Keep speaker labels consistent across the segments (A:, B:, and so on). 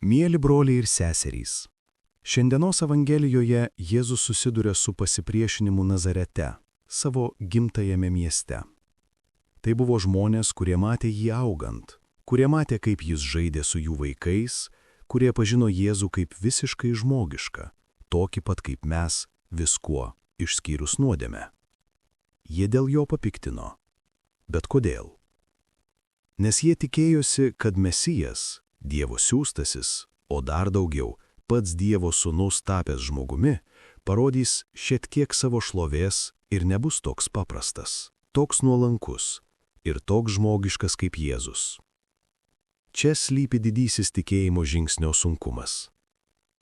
A: Mieli broliai ir seserys, šiandienos Evangelijoje Jėzus susiduria su pasipriešinimu Nazarete, savo gimtajame mieste. Tai buvo žmonės, kurie matė jį augant, kurie matė, kaip jis žaidė su jų vaikais, kurie pažino Jėzų kaip visiškai žmogišką, tokį pat kaip mes, viskuo, išskyrus nuodėmę. Jie dėl jo papiktino. Bet kodėl? Nes jie tikėjosi, kad Mesijas, Dievo siųstasis, o dar daugiau, pats Dievo sūnus tapęs žmogumi, parodys šiek tiek savo šlovės ir nebus toks paprastas, toks nuolankus ir toks žmogiškas kaip Jėzus. Čia slypi didysis tikėjimo žingsnio sunkumas.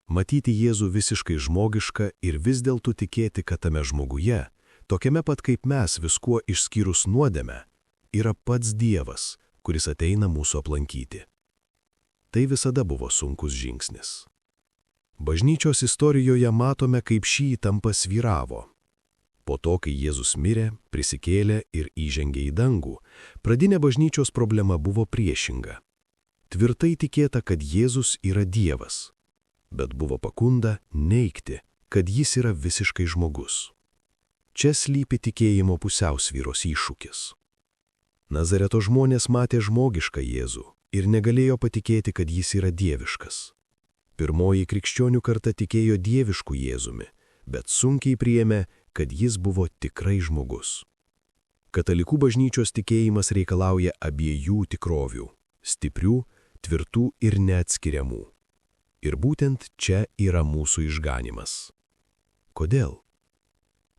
A: Matyti Jėzų visiškai žmogišką ir vis dėlto tikėti, kad tame žmoguje, tokiame pat kaip mes viskuo išskyrus nuodėmę, yra pats Dievas, kuris ateina mūsų aplankyti. Tai visada buvo sunkus žingsnis. Bažnyčios istorijoje matome, kaip ši įtampa svyravo. Po to, kai Jėzus mirė, prisikėlė ir įžengė į dangų, pradinė bažnyčios problema buvo priešinga. Tvirtai tikėta, kad Jėzus yra Dievas, bet buvo pagunda neigti, kad jis yra visiškai žmogus. Čia slypi tikėjimo pusiausvyros iššūkis. Nazareto žmonės matė žmogišką Jėzų ir negalėjo patikėti, kad jis yra dieviškas. Pirmoji krikščionių karta tikėjo dievišku Jėzumi, bet sunkiai priėmė, kad jis buvo tikrai žmogus. Katalikų bažnyčios tikėjimas reikalauja abiejų tikrovių – stiprių, tvirtų ir neatskiriamų. Ir būtent čia yra mūsų išganymas. Kodėl?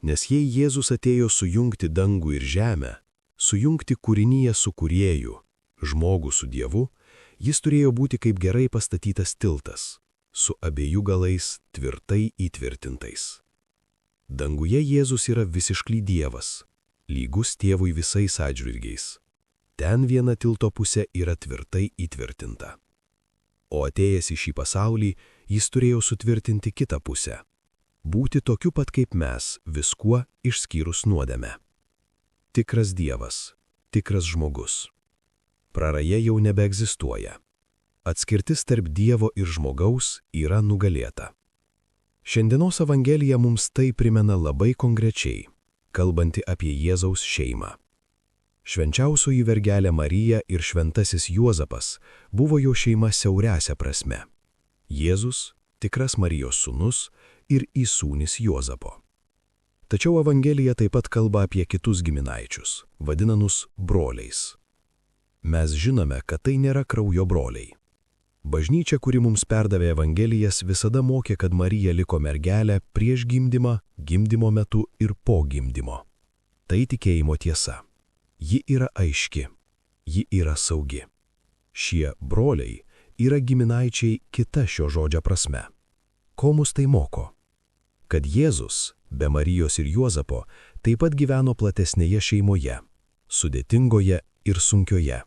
A: Nes jei Jėzus atėjo sujungti dangų ir žemę, sujungti kūrinyje su kūrėju, žmogų su Dievu, jis turėjo būti kaip gerai pastatytas tiltas, su abiejų galais tvirtai įtvirtintais. Danguje Jėzus yra visiškai Dievas, lygus Tėvui visais atžvilgiais. Ten viena tilto pusė yra tvirtai įtvirtinta. O atėjęs į šį pasaulį, jis turėjo sutvirtinti kitą pusę. Būti tokiu pat kaip mes, viskuo išskyrus nuodėmę. Tikras Dievas, tikras žmogus. Praraja jau nebeegzistuoja. Atskirtis tarp Dievo ir žmogaus yra nugalėta. Šiandienos Evangelija mums tai primena labai konkrečiai, kalbanti apie Jėzaus šeimą. Švenčiausioji vergelė Marija ir šventasis Juozapas buvo jo šeima siauriausia prasme. Jėzus, tikras Marijos sūnus ir įsūnis Juozapo. Tačiau Evangelija taip pat kalba apie kitus giminaičius, vadinamus broliais. Mes žinome, kad tai nėra kraujo broliai. Bažnyčia, kuri mums perdavė Evangelijas, visada mokė, kad Marija liko mergelė prieš gimdymą, gimdymo metu ir po gimdymo. Tai tikėjimo tiesa. Ji yra aiški. Ji yra saugi. Šie broliai yra giminaičiai kita šio žodžio prasme. Ko mus tai moko? Kad Jėzus, be Marijos ir Juozapo, taip pat gyveno platesnėje šeimoje, sudėtingoje ir sunkioje,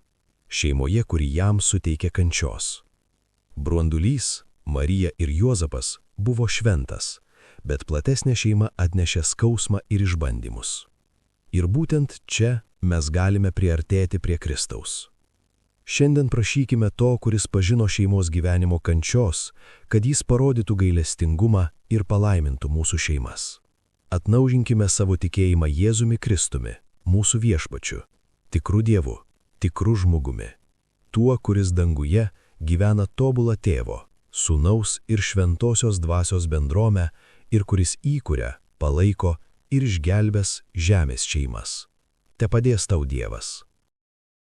A: šeimoje, kuri jam suteikė kančios. Bruondulys, Marija ir Juozapas buvo šventas, bet platesnė šeima atnešė skausmą ir išbandymus. Ir būtent čia mes galime priartėti prie Kristaus. Šiandien prašykime to, kuris pažino šeimos gyvenimo kančios, kad jis parodytų gailestingumą ir palaimintų mūsų šeimas. Atnaujinkime savo tikėjimą Jėzumi Kristumi, mūsų viešpačiu, tikru Dievu, tikru žmogumi, tuo, kuris danguje gyvena tobulą Tėvo, Sūnaus ir Šventosios Dvasios bendruomenę ir kuris įkuria, palaiko ir išgelbės žemės šeimas. Tepadės tau Dievas.